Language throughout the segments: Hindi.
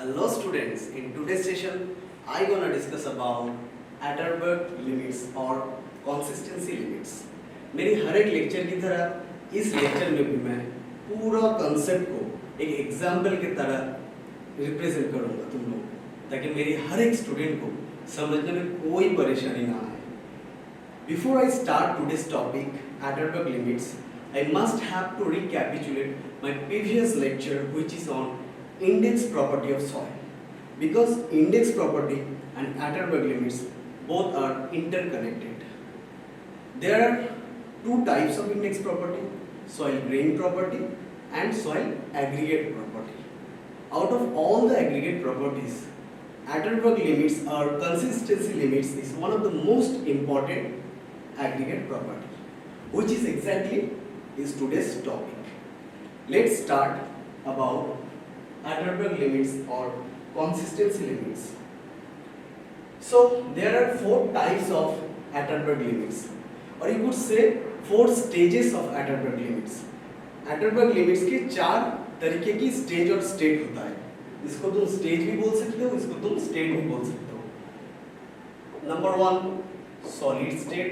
Hello students, in today's session I gonna discuss about Atterberg limits or consistency limits। मेरी हर एक लेक्चर की तरह इस लेक्चर में भी मैं पूरा कंसेप्ट को एक एग्जाम्पल की तरह रिप्रेजेंट करूंगा तुम लोग, ताकि मेरी हर एक स्टूडेंट को समझने में कोई परेशानी ना आए। Before I start today's topic, Atterberg limits, I must have to recapitulate my previous lecture, which is on index property of soil, because index property and Atterberg limits both are interconnected. There are two types of index property: soil grain property and soil aggregate property. Out of all the aggregate properties, Atterberg limits or consistency limits is one of the most important aggregate property, which is exactly is today's topic. Let's start about Atterberg limits or consistency limits. So there are four types of Atterberg limits, or you could say four stages of Atterberg limits. Atterberg limits के चार तरीके की स्टेज और स्टेट होता है। इसको तुम स्टेज भी बोल सकते हो, इसको तुम स्टेट भी बोल सकते हो। Number 1 solid state,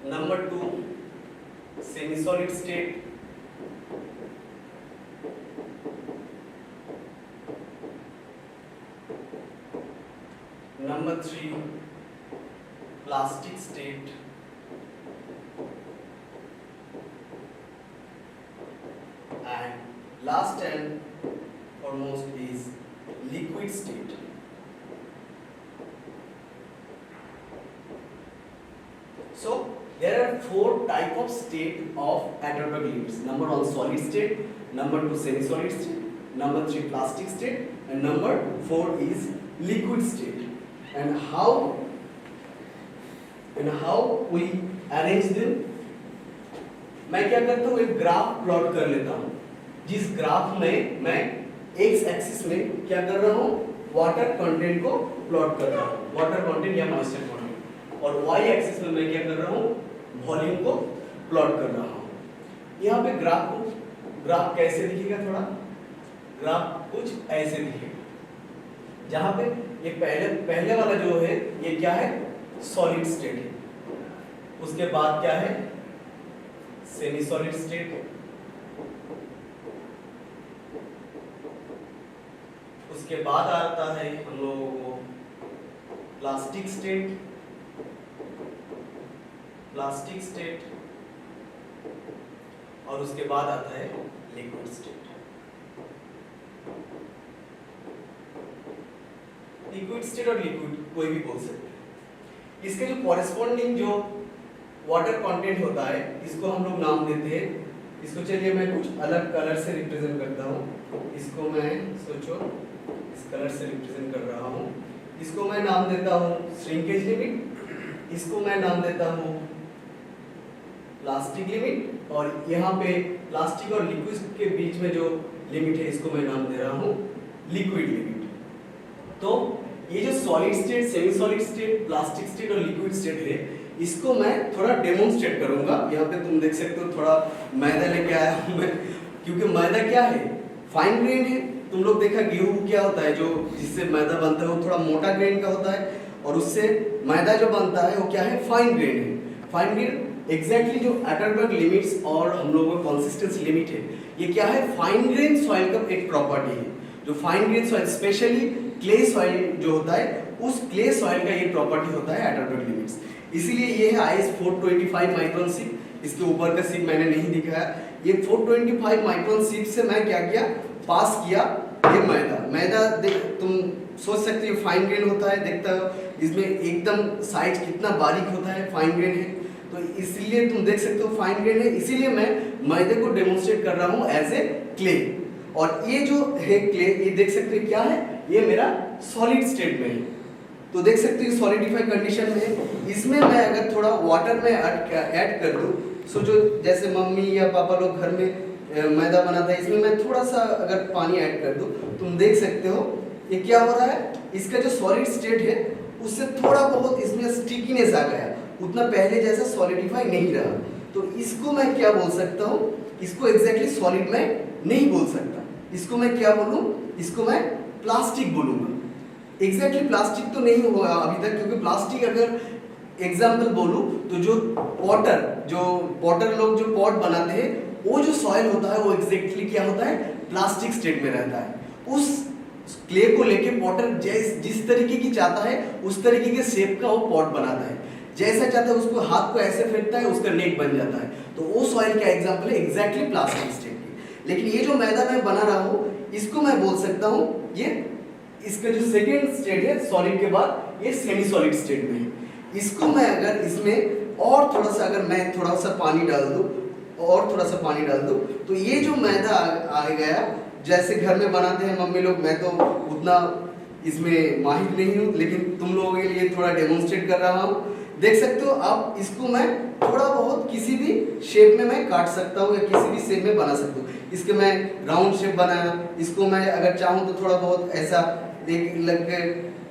number 2 semi solid state, number 3 plastic state, and last and foremost is liquid state. So there are four type of state of Atterberg limits. Number 1 solid state, number 2 semi solid state, number 3 plastic state, and number 4 is liquid state. And how we arrange them? मैं क्या करता हूँ, एक ग्राफ प्लॉट कर लेता हूँ, जिस ग्राफ में मैं एक्स एक्सिस में क्या कर रहा हूँ, वाटर कंटेंट को प्लॉट कर रहा हूँ, वाटर कंटेंट या मॉइस्चर कंटेंट, और वाई एक्सिस में मैं क्या कर रहा हूँ, वॉल्यूम को प्लॉट कर रहा हूँ। यहाँ पे ग्राफ कैसे दिखेगा, थोड़ा ग्राफ कुछ ऐसे दिखेगा, जहाँ पे ये पहले वाला जो है ये क्या है, सॉलिड स्टेट है, उसके बाद क्या है, सेमी सॉलिड स्टेट, उसके बाद आता है हम लोगों को प्लास्टिक स्टेट, और उसके बाद आता है लिक्विड स्टेट। लिक्विड स्टेट और लिक्विड कोई भी बोल सकते हैं। इसके जो कॉरेस्पॉन्डिंग जो वाटर कंटेंट होता है, इसको हम लोग नाम देते हैं। इसको चलिए मैं कुछ अलग कलर से रिप्रेजेंट करता हूँ। इसको मैं सोचो इस कलर से रिप्रेजेंट कर रहा हूँ। इसको मैं नाम देता हूँ श्रिंकेज लिमिट, इसको मैं नाम देता हूँ प्लास्टिक लिमिट, और यहाँ पे प्लास्टिक और लिक्विड के बीच में जो लिमिट है इसको मैं नाम दे रहा हूँ लिक्विड लिमिट। तो ये जो solid state, semi solid state, plastic state और लिक्विड स्टेट है, इसको मैं थोड़ा डेमोन्स्ट्रेट करूंगा। यहाँ पे तुम देख सकते हो थोड़ा मैदा लेके आया हूँ मैं, क्योंकि मैदा क्या है, फाइन ग्रेन है। तुम लोग देखा गेहूं क्या होता है, जो जिससे मैदा बनता है वो थोड़ा मोटा ग्रेन का होता है, और उससे मैदा जो बनता है वो क्या है, फाइन ग्रेन है। फाइन ग्रेन एग्जैक्टली जो Atterberg लिमिट्स और हम लोगों का कंसिस्टेंसी लिमिट है, ये क्या है, फाइन ग्रेन सॉइल का एक प्रॉपर्टी है। जो fine grain soil, specially clay soil जो होता है, उस क्ले सॉइल का ये प्रॉपर्टी होता है Atterberg लिमिट्स। इसीलिए ये है IS 425 माइक्रोन शिप, इसके ऊपर का शिप मैंने नहीं दिखाया। ये 425 माइक्रोन शिप से मैं क्या किया, पास किया ये मैदा तुम सोच सकते हो फाइन ग्रेन होता है, देखता हो इसमें एकदम साइज कितना बारीक होता है, फाइन ग्रेन है, तो इसलिए तुम देख सकते हो फाइन ग्रेन है। इसीलिए मैं मैदे को डेमोन्स्ट्रेट कर रहा हूँ एज ए क्ले, और ये जो है क्ले, ये देख सकते हो क्या है, ये मेरा सॉलिड स्टेट में है। तो देख सकते हो सॉलिडिफाई कंडीशन में है। इसमें मैं अगर थोड़ा वाटर में ऐड कर दूं, सोचो जैसे मम्मी या पापा लोग घर में मैदा बनाता है, इसमें मैं थोड़ा सा अगर पानी ऐड कर दूं, तुम देख सकते हो ये क्या हो रहा है, इसका जो सॉलिड स्टेट है उससे थोड़ा बहुत इसमें स्टिकीनेस आ गया, उतना पहले जैसा सॉलिडिफाई नहीं रहा। तो इसको मैं क्या बोल सकता हूँ, इसको एग्जैक्टली सॉलिड मैं नहीं बोल सकता, इसको मैं क्या बोलूं, इसको मैं प्लास्टिक बोलूंगा। एग्जैक्टली प्लास्टिक तो नहीं हुआ अभी तक, क्योंकि प्लास्टिक अगर एग्जाम्पल बोलूं तो जो पॉटर लोग जो पॉट बनाते हैं, वो जो सॉइल होता है वो एग्जैक्टली क्या होता है, प्लास्टिक स्टेट में रहता है। उस क्ले को लेके पॉटर जिस तरीके की चाहता है उस तरीके के शेप का वो पॉट बनाता है, जैसा चाहता है उसको हाथ को ऐसे फेंकता है, उसका नेक बन जाता है। तो वो सॉइल का एग्जाम्पल है एग्जैक्टली प्लास्टिक स्टेट की। लेकिन ये जो मैदा मैं बना रहा हूँ, इसको मैं बोल सकता हूँ ये इसका जो सेकेंड स्टेट है सॉलिड के बाद, ये सेमी सॉलिड स्टेट में है। इसको मैं अगर इसमें और थोड़ा सा अगर मैं थोड़ा सा पानी डाल दूं और थोड़ा सा पानी डाल दूं, तो ये जो मैदा आ गया, जैसे घर में बनाते हैं मम्मी लोग, मैं तो उतना इसमें माहिर नहीं हूँ, लेकिन तुम लोगों के लिए थोड़ा डेमोन्स्ट्रेट कर रहा हूँ। देख सकते हो आप, इसको मैं थोड़ा बहुत किसी भी शेप में मैं काट सकता हूँ या किसी भी शेप में बना सकता हूँ। इसके मैं राउंड शेप बनाया, इसको मैं अगर चाहूँ तो थोड़ा बहुत ऐसा एक लग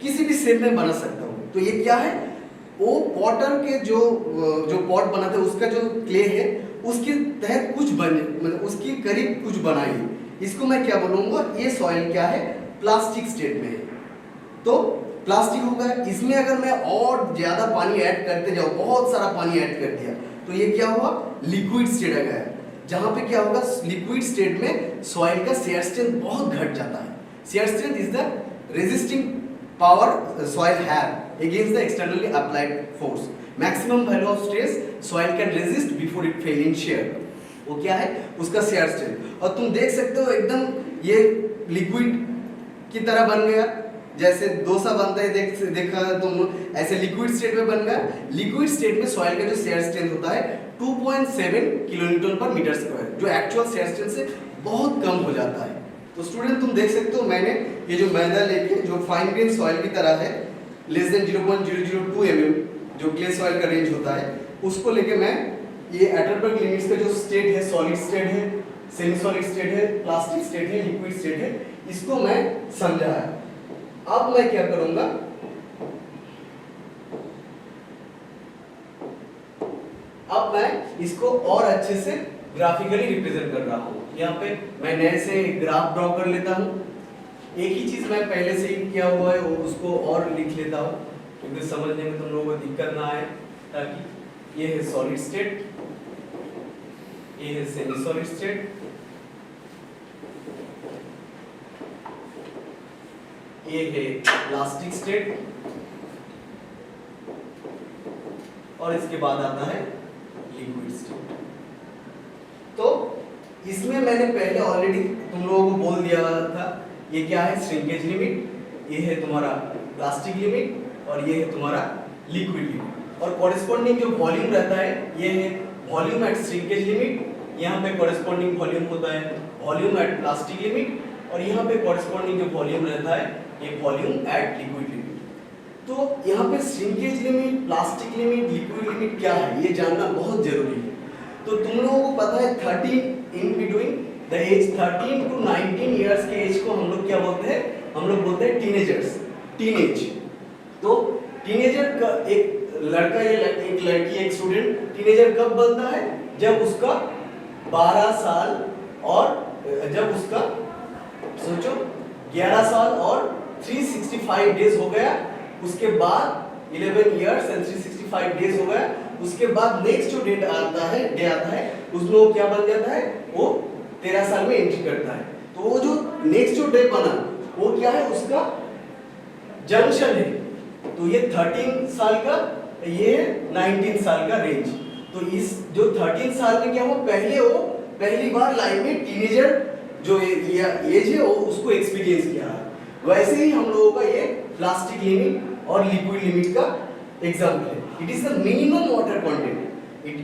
किसी भी शेप में बना सकता हूँ। तो ये क्या है, वो पॉटर के जो पॉट बनाते हैं उसका जो क्ले है उसके तहत कुछ मतलब उसकी करीब कुछ बनाइए। इसको मैं क्या बोलूँगा, ये सॉइल क्या है, प्लास्टिक स्टेट में है। तो प्लास्टिक होगा, इसमें अगर मैं और ज्यादा पानी ऐड करते जाऊँ, बहुत सारा पानी ऐड कर दिया, तो ये क्या हुआ, लिक्विड स्टेट आ गया, जहाँ पे क्या होगा, लिक्विड स्टेट में सॉइल का शेयर स्ट्रेंथ बहुत घट जाता है। Shear strength is the resisting power soil have against the externally applied force. Maximum value of stress soil can resist before it fail in shear. वो क्या है, उसका shear strength। और तुम देख सकते हो एकदम ये लिक्विड की तरह बन गया, जैसे डोसा बनता है, देखा तुम ऐसे लिक्विड स्टेट में बन गया। लिक्विड स्टेट में सॉइल का जो शेयर स्ट्रेंथ होता है 2.7 किलोन्यूटन पर मीटर स्क्वायर, जो एक्चुअल शेयर स्ट्रेंथ से बहुत कम हो जाता है। तो स्टूडेंट तुम देख सकते हो, मैंने ये जो मैदा लेके जो फाइन ग्रेन सॉइल की तरह है, लेस देन 0.002 mm जो क्ले सॉइल का रेंज होता है, उसको लेके मैं ये एटलबर्ग लिमिट्स का जो स्टेट है, सॉलिड स्टेट है, सेमी सॉलिड स्टेट है, प्लास्टिक स्टेट है, लिक्विड स्टेट है, इसको मैं समझा है। अब मैं क्या करूंगा, अब मैं इसको और अच्छे से ग्राफिकली रिप्रेजेंट कर रहा हूं। यहाँ पे मैं नए से ग्राफ ड्रॉ कर लेता हूं। एक ही चीज मैं पहले से ही किया हुआ है उसको और लिख लेता हूं, क्योंकि समझने में तुम लोगों को दिक्कत ना आए। ताकि ये है सॉलिड स्टेट, ये है सेमी सॉलिड स्टेट, ये है प्लास्टिक स्टेट, और इसके बाद आता है लिक्विड स्टेट। तो इसमें मैंने पहले ऑलरेडी तुम लोगों को बोल दिया था, ये क्या है, श्रिंकेज लिमिट, ये है तुम्हारा प्लास्टिक लिमिट, और ये है तुम्हारा लिक्विड लिमिट। और कॉरेस्पॉन्डिंग जो वॉल्यूम रहता है, ये है वॉल्यूम एट श्रिंकेज लिमिट, यहाँ पे कॉरेस्पॉन्डिंग वॉल्यूम होता है वॉल्यूम एट प्लास्टिक लिमिट, और यहाँ पे कॉरेस्पॉन्डिंग जो वॉल्यूम रहता है ये वॉल्यूम एट लिक्विड लिमिट। तो यहाँ पे shrinkage limit, plastic limit, liquid limit क्या है, ये जानना बहुत जरूरी है। तो तुम लोगों को पता है 13 in between the age 13 to 19 years के एज को हम लोग क्या बोलते हैं, हम लोग बोलते हैं टीनेजर्स, टीनेज। तो टीनेजर का एक लड़का या एक लड़की, एक स्टूडेंट टीनेजर कब बनता है, जब उसका 12 साल और जब उसका सोचो 11 साल और 365 डेज हो गया, उसके बाद 11 इयर्स एंड 365 डेज हो गया, उसके बाद नेक्स्ट जो डे आता है उसमें वो क्या बन जाता है, वो 13 साल में एंट्री करता है। तो वो जो नेक्स्ट जो डे बना वो क्या है, उसका जंक्शन है। तो ये 13 साल का, ये 19 साल का रेंज। तो इस जो 13 साल में क्या हुआ, वो पहली बार लाइफ में टीनेजर जो एज है वो उसको एक्सपीरियंस किया। वैसे ही हम लोगों का ये प्लास्टिक लिमिट और लिक्विड लिमिट का एग्जांपल है। It is the minimum water content,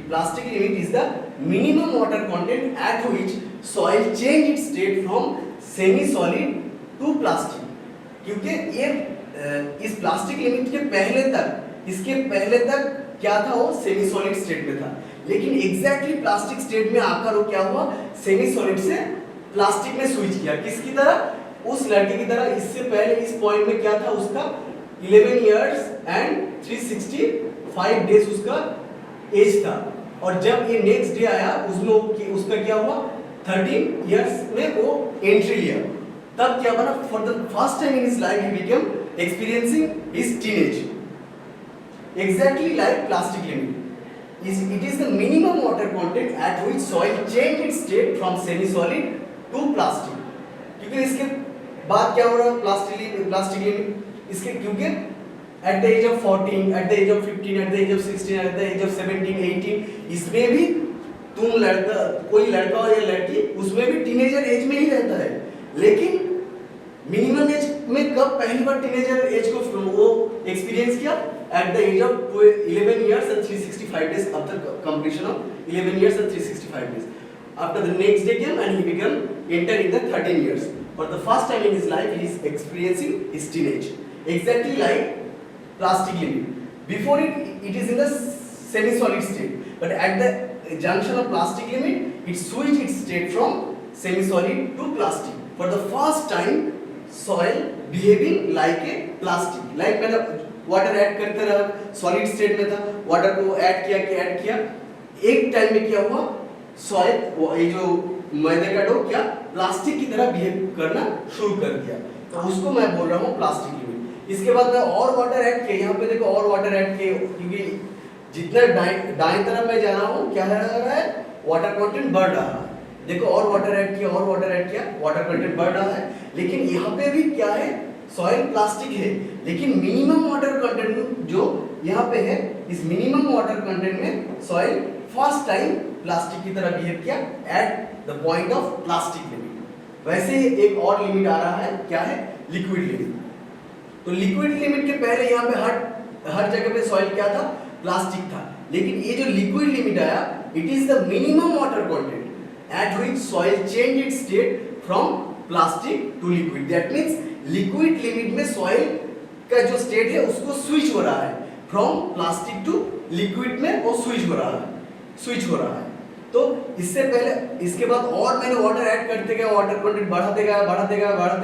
plastic limit is the minimum water content at which soil change its state from semi solid to plastic। क्योंकि ये इस प्लास्टिक लिमिट के पहले तक, इसके पहले तक क्या था, वो सेमी सॉलिड स्टेट में था, लेकिन एग्जैक्टली प्लास्टिक स्टेट में आकर वो क्या हुआ, सेमी सॉलिड से प्लास्टिक में स्विच किया। किसकी तरह, उस लड़के की तरह। इससे पहले इस पॉइंट में क्या था, उसका 11 इयर्स एंड 365 डेज उसका एज था। और जब ये नेक्स्ट डे आया उसमें उसका क्या हुआ 13 इयर्स में वो एंट्री लिया, तब क्या बना for the first time in his life he became experiencing his teenage exactly like plastic limit it is the minimum water content at which soil change its state from semi solid to plastic। क्योंकि इसके बाद क्या हो रहा है प्लास्टिक लिमिट इसके, क्योंकि at the age of 14, at the age of 15, at the age of 16, at the age of 17, 18 इसमें भी तुम लड़का कोई लड़का हो या लड़की उसमें भी टीनेजर एज में ही रहता है, लेकिन मिनिमम एज में कब पहली बार टीनेजर एज को वो एक्सपीरियंस किया at the age of 11 years and 365 days after completion of 11 years and 365 days. After the next day came and he began enter in the 13 years. For the first time in his life he is experiencing his teenage. Exactly like plastic limit. Before it is in the semi-solid state. But at the junction of plastic limit, it switched its state from semi-solid to plastic. For the first time, soil behaving like a plastic. Like मैंने वाटर ऐड करते रहा, सॉलिड स्टेट में था, वाटर को ऐड किया, एक टाइम में क्या हुआ सॉइल ये जो मैदे का डो क्या प्लास्टिक की तरह बिहेव करना शुरू कर दिया, तो उसको मैं बोल रहा हूँ प्लास्टिक लिमिट। इसके बाद मैं और वाटर ऐड किया, यहाँ पे देखो और वाटर ऐड किए, क्योंकि जितना दाएं तरफ मैं जा रहा हूँ क्या हो रहा है वाटर कंटेंट बढ़ रहा है, देखो और वाटर ऐड किया, वाटर कंटेंट बढ़ रहा है, लेकिन यहाँ पे भी क्या है सॉइल प्लास्टिक है, लेकिन मिनिमम वाटर कंटेंट जो यहाँ पे है इस मिनिमम वाटर कंटेंट में सॉइल फर्स्ट टाइम प्लास्टिक की तरह बिहेव किया at the point of plastic limit. वैसे ही एक और लिमिट आ रहा है, क्या है लिक्विड लिमिट। तो लिक्विड लिमिट के पहले यहाँ पे हर जगह पे सॉइल क्या था प्लास्टिक था, लेकिन ये जो लिक्विड लिमिट आया it is the minimum water content at which soil change its state from plastic to liquid. That means liquid limit में सॉइल का जो स्टेट है उसको स्विच हो रहा है फ्रॉम प्लास्टिक टू लिक्विड में, वो स्विच हो रहा है। तो इससे पहले इसके बाद और मैंने वाटर ऐड करते गया, वाटर कंटेंट बढ़ाते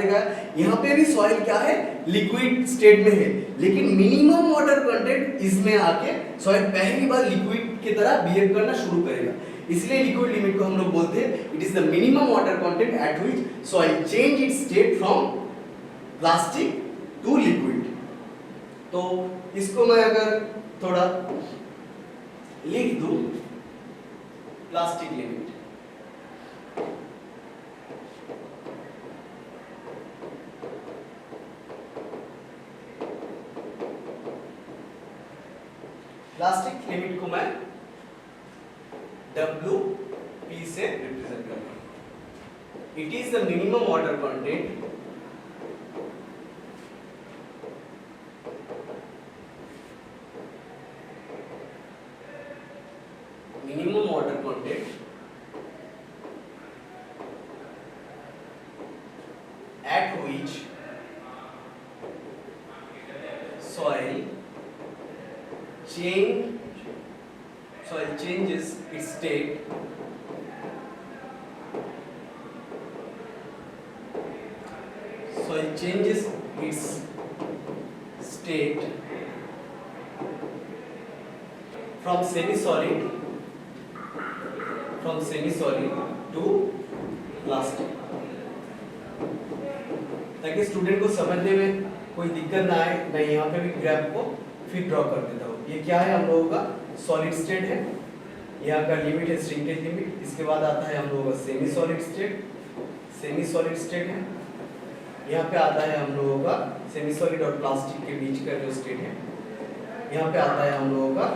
गया, यहाँ पे भी सॉइल क्या है लिक्विड स्टेट में है, लेकिन मिनिमम वाटर कंटेंट इसमें आके सॉइल पहली बार लिक्विड की तरह बिहेव करना शुरू करेगा, इसलिए लिक्विड लिमिट को हम लोग बोलते हैं it is the minimum water content at which soil change its state from plastic to liquid. तो इसको मैं अगर थोड़ा लिख दूं प्लास्टिक लिमिट, प्लास्टिक लिमिट को मैं WP से रिप्रेजेंट करता हूं। It is the minimum water content at which soil changes its state from semi-solid to plastic, ताकि स्टूडेंट को समझने में कोई दिक्कत ना आए। मैं यहाँ पे भी ग्राफ को फिर ड्रॉ कर देता हूँ। ये क्या है हम लोगों का सॉलिड स्टेट है, यहाँ का लिमिट है श्रिंकेज लिमिट, इसके बाद आता है हम लोगों का सेमी सॉलिड स्टेट है, यहाँ पे आता है हम लोगों का सेमी सॉलिड और प्लास्टिक के बीच का जो स्टेट है, यहाँ पे आता है हम लोगों का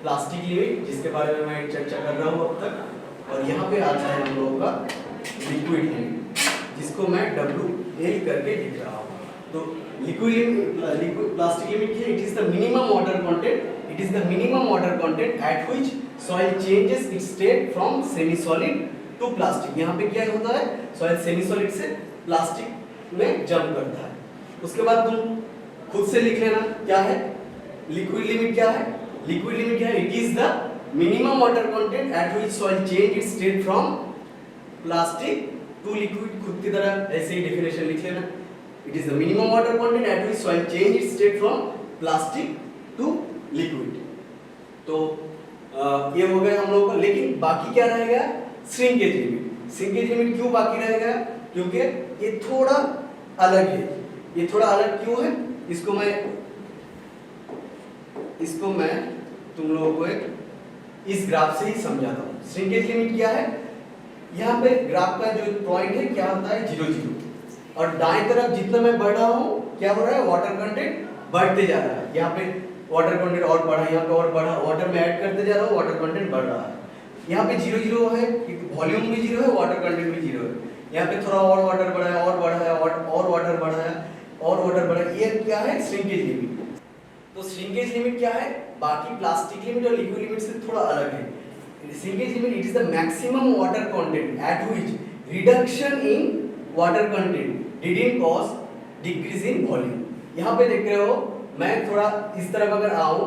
प्लास्टिक लिमिट जिसके बारे में मैं चर्चा कर रहा हूँ अब तक, और यहाँ पे आता है हम लोगों का लिक्विड लिमिट जिसको मैं WL करके लिख रहा हूँ। तो लिक्विड प्लास्टिक लिमिट क्या है? It is the minimum water content at which soil changes its state from semi solid to plastic. यहाँ पे क्या होता है सॉइल सेमी सॉलिड से प्लास्टिक में जंप करता है। उसके बाद तुम खुद से लिख लेना क्या है लिक्विड लिमिट क्या है। लिक्विड लिमिट क्या है? It is the minimum water content at which soil change its state from plastic to liquid. खुद की तरह ऐसे ही डेफिनेशन लिख लेना। It is the minimum water content at which soil change its state from plastic to liquid. तो ये हो गया हम लोगों का। लेकिन बाकी क्या रहेगा, श्रिंकेज लिमिट। श्रिंकेज लिमिट क्यों बाकी रहेगा, क्योंकि ये थोड़ा अलग है। ये थोड़ा अलग क्यों है, इसको मैं तुम लोगों को एक इस ग्राफ से ही समझाता हूँ। श्रिंकेज लिमिट क्या है, यहाँ पे ग्राफ का जो पॉइंट है क्या होता है 0 0, और दाएं तरफ जितना मैं बढ़ रहा हूँ क्या हो रहा है, वाटर कंटेंट बढ़ते जा रहा है। यहाँ पे वाटर कंटेंट और बढ़ा, यहाँ पे और बढ़ा, वाटर में ऐड करते जा रहा हूँ, वाटर कंटेंट बढ़ रहा है। यहाँ पे 0 0 है, वॉल्यूम भी 0 है, वाटर कंटेंट भी 0 है। यहाँ पे थोड़ा और वाटर बढ़ा है, और बढ़ा है, और वाटर बढ़ा है, और वाटर बढ़ा है। ये क्या है, श्रिंकेज लिमिट। तो श्रिंकेज लिमिट क्या है, बाकी प्लास्टिक लिमिट और लिक्विड लिमिट से थोड़ा अलग है। Shrinkage limit it is the maximum water content at which reduction in water content didn't cause decrease in volume. यहाँ पे देख रहे हो, मैं थोड़ा इस तरफ अगर आऊं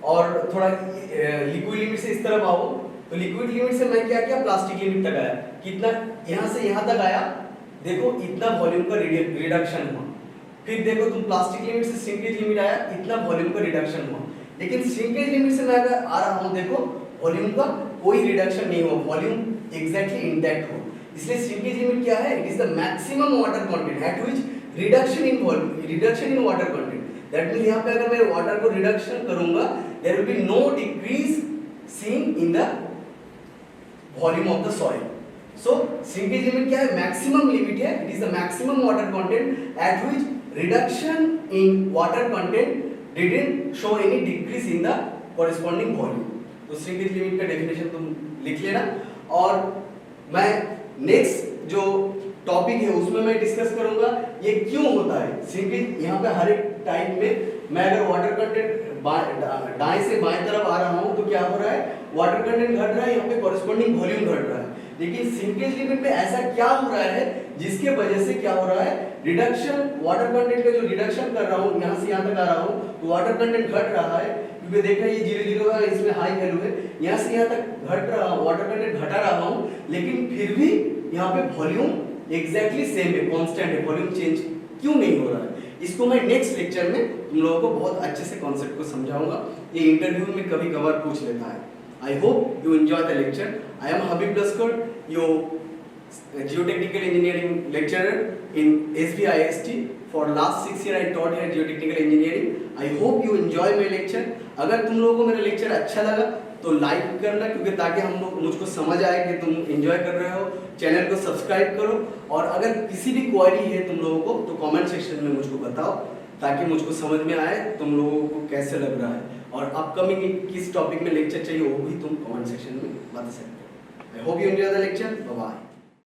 और थोड़ा लिक्विड लिमिट से इस तरफ आऊं, तो लिक्विड लिमिट से मैं क्या किया, प्लास्टिक लिमिट तक आया। कितना, यहाँ से यहाँ तक आया, देखो इतना वॉल्यूम का रिडक्शन हुआ। फिर देखो तुम प्लास्टिक लिमिट से श्रिंकेज लिमिट आया, इतना वॉल्यूम का रिडक्शन हुआ। लेकिन श्रिंकेज लिमिट से मैं अगर आ रहा हूँ, देखो वॉल्यूम का कोई रिडक्शन नहीं हुआ, वॉल्यूम एग्जैक्टली इंटैक्ट हो। इसलिए श्रिंकेज लिमिट क्या है, it is the maximum water content at which reduction in volume, reduction in water content. That means यहाँ पे अगर मैं वाटर को रिडक्शन करूंगा, there will be no decrease seen in the volume of the soil. So shrinkage limit क्या है, मैक्सिमम लिमिट है, it is the maximum water content at which reduction in water content didn't show any decrease in the corresponding volume. तो श्रिंकेज लिमिट का डेफिनेशन तुम लिख लेना। और मैं नेक्स्ट जो टॉपिक है उसमें मैं डिस्कस करूंगा ये क्यों होता है श्रिंकेज। यहाँ पे हर एक टाइप में मैं अगर वाटर कंटेंट दाएं से बाएं तरफ आ रहा हूं तो क्या हो रहा है, वाटर कंटेंट घट रहा है, यहाँ पे कॉरेस्पॉन्डिंग वॉल्यूम घट रहा है। लेकिन श्रिंकेज लिमिट में ऐसा क्या हो रहा है जिसके वजह से क्या हो रहा है, रिडक्शन, वाटर कंटेंट का जो रिडक्शन कर रहा हूँ, यहाँ से यहाँ तक आ रहा हूँ तो वाटर कंटेंट घट रहा है, क्योंकि देख रहे हैं ये 0 0 है, इसमें हाई वैल्यू है। यहाँ से यहाँ तक घट रहा, वाटर कंटेंट घटा रहा हूँ, लेकिन फिर भी यहाँ पे वॉल्यूम एग्जैक्टली सेम है, कांस्टेंट है, वॉल्यूम चेंज क्यों नहीं हो रहा है। इसको मैं नेक्स्ट लेक्चर में तुम लोगों को बहुत अच्छे से कॉन्सेप्ट को समझाऊंगा। ये इंटरव्यू में कभी कभार पूछ लेता है। I hope you enjoy the lecture. I am Habib Laskar, your geotechnical engineering lecturer in SBIST. For last 6 years I taught here geotechnical engineering. I hope you enjoy my lecture. अगर तुम लोगों को मेरा लेक्चर अच्छा लगा तो लाइक करना, क्योंकि ताकि हम लोग मुझको समझ आए कि तुम एंजॉय कर रहे हो। चैनल को सब्सक्राइब करो, और अगर किसी भी क्वेरी है तुम लोगों को तो कमेंट सेक्शन में मुझको बताओ, ताकि मुझको समझ में आए तुम लोगों को कैसे लग रहा है, और अपकमिंग किस टॉपिक में लेक्चर चाहिए वो भी तुम कमेंट सेक्शन में बता सकते हो। I hope you enjoy the lecture. Bye bye.